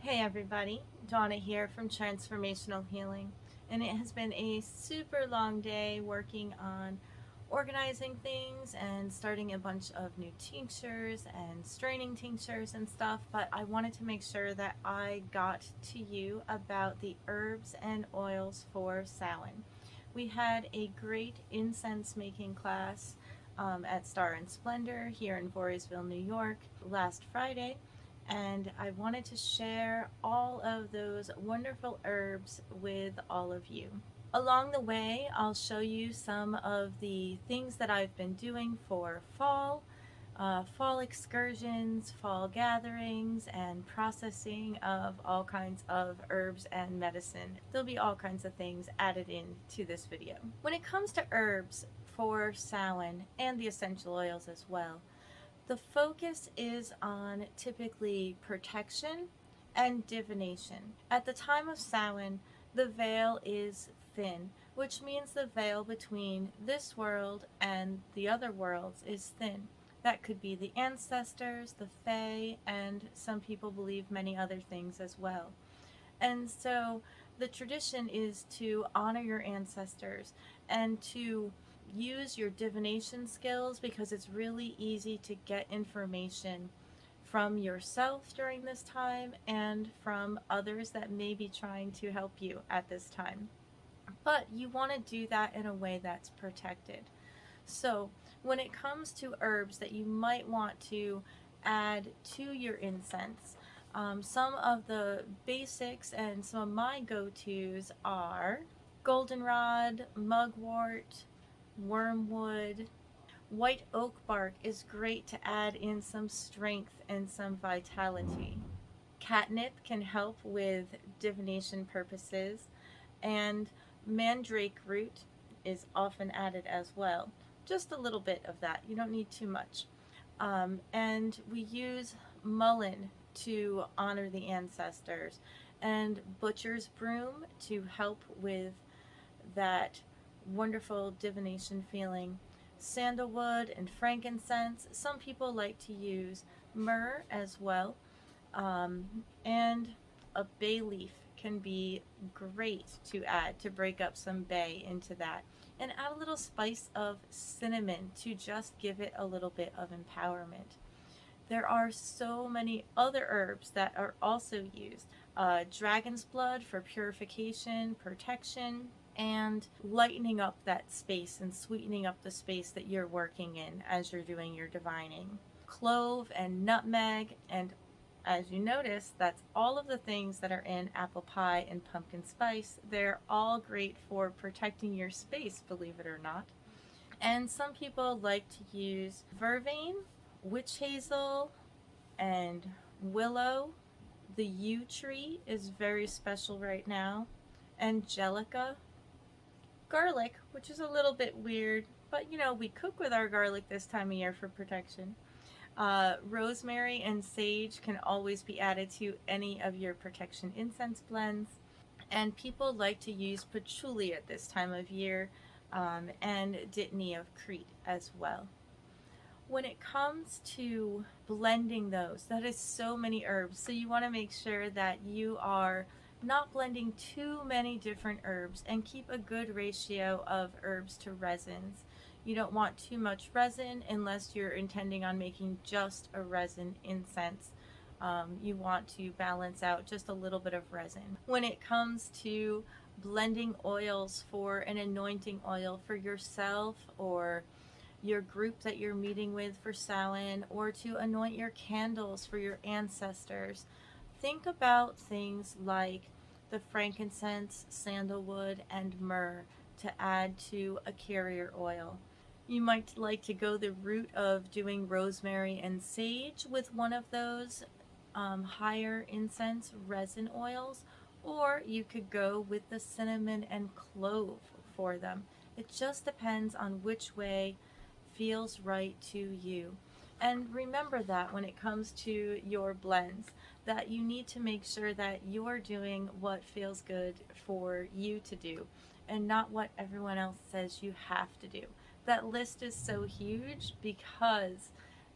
Hey everybody, Dawna here from Transformational Healing, and it has been a super long day working on organizing things and starting a bunch of new tinctures and straining tinctures and stuff, but I wanted to make sure that I got to you about the herbs and oils for Samhain. We had a great incense making class at Star and Splendor here in Voorheesville, New York last Friday, and I wanted to share all of those wonderful herbs with all of you. Along the way, I'll show you some of the things that I've been doing for fall excursions, fall gatherings, and processing of all kinds of herbs and medicine. There'll be all kinds of things added into this video. When it comes to herbs for Samhain and the essential oils as well, the focus is on typically protection and divination. At the time of Samhain, the veil is thin, which means the veil between this world and the other worlds is thin. That could be the ancestors, the fae, and some people believe many other things as well. And so the tradition is to honor your ancestors and to use your divination skills, because it's really easy to get information from yourself during this time and from others that may be trying to help you at this time. But you want to do that in a way that's protected. So when it comes to herbs that you might want to add to your incense, some of the basics and some of my go-tos are goldenrod, mugwort, wormwood. White oak bark is great to add in some strength and some vitality. Catnip can help with divination purposes, and mandrake root is often added as well. Just a little bit of that, you don't need too much. And we use mullein to honor the ancestors, and butcher's broom to help with that wonderful divination feeling. Sandalwood and frankincense. Some people like to use myrrh as well. And a bay leaf can be great to add to break up some bay into that. And add a little spice of cinnamon to just give it a little bit of empowerment. There are so many other herbs that are also used. Dragon's blood for purification, protection, and lightening up that space and sweetening up the space that you're working in as you're doing your divining. Clove and nutmeg, and as you notice, that's all of the things that are in apple pie and pumpkin spice. They're all great for protecting your space, believe it or not. And some people like to use vervain, witch hazel, and willow. The yew tree is very special right now. Angelica. Garlic, which is a little bit weird, but you know, we cook with our garlic this time of year for protection. Rosemary and sage can always be added to any of your protection incense blends. And people like to use patchouli at this time of year, and dittany of Crete as well. When it comes to blending those, that is so many herbs, so you want to make sure that you are not blending too many different herbs, and keep a good ratio of herbs to resins. You don't want too much resin unless you're intending on making just a resin incense. You want to balance out just a little bit of resin. When it comes to blending oils for an anointing oil for yourself or your group that you're meeting with for Samhain, or to anoint your candles for your ancestors, think about things like the frankincense, sandalwood, and myrrh to add to a carrier oil. You might like to go the route of doing rosemary and sage with one of those higher incense resin oils, or you could go with the cinnamon and clove for them. It just depends on which way feels right to you. And remember that when it comes to your blends, that you need to make sure that you're doing what feels good for you to do and not what everyone else says you have to do. That list is so huge because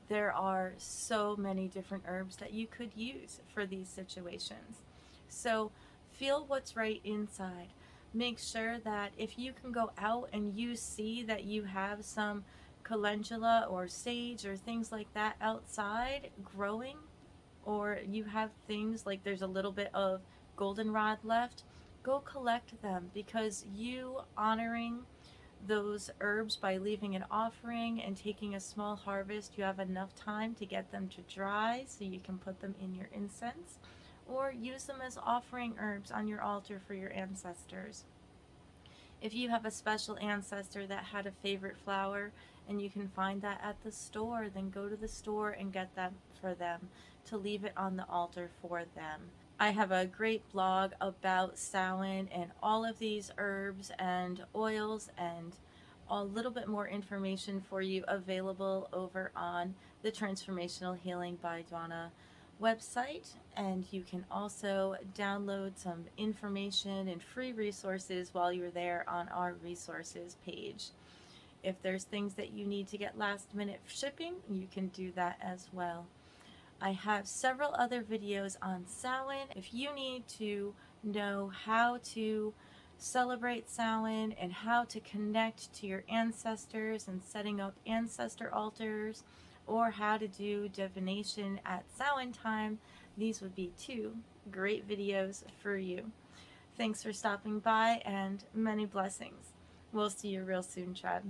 there are so many different herbs that you could use for these situations. So feel what's right inside. Make sure that if you can go out and you see that you have some calendula or sage or things like that outside growing, or you have things like there's a little bit of goldenrod left, go collect them, because you honoring those herbs by leaving an offering and taking a small harvest, you have enough time to get them to dry so you can put them in your incense or use them as offering herbs on your altar for your ancestors. If you have a special ancestor that had a favorite flower and you can find that at the store, then go to the store and get that for them to leave it on the altar for them. I have a great blog about Samhain and all of these herbs and oils and a little bit more information for you available over on the Transformational Healing by Dawna website, and you can also download some information and free resources while you're there on our resources page. If there's things that you need to get last minute shipping, you can do that as well. I have several other videos on Samhain. If you need to know how to celebrate Samhain and how to connect to your ancestors and setting up ancestor altars, or how to do divination at Samhain time, these would be 2 great videos for you. Thanks for stopping by and many blessings. We'll see you real soon, Chad.